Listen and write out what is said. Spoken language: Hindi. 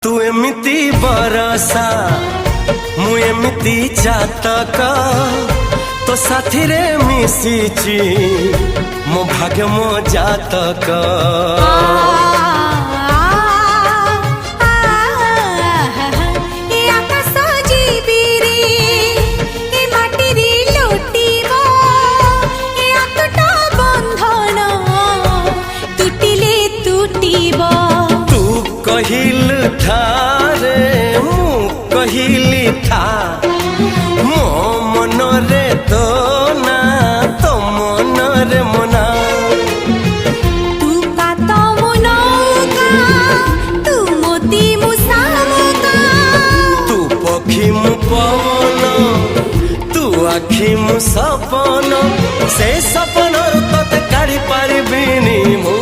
तू एमिति बरसा मु एमिति चातक तो साथी रे मिशिची मो भाग्य मो जातक। कहिल था रे मु कहिली था मो मन रे तो ना तो मन रे मना। तू का तो मुनौका तू मोती मुसामुका तू पक्षी मु पवन तू आखि मु सपन से सपन तोते काढ़ी पारिबिनी मु।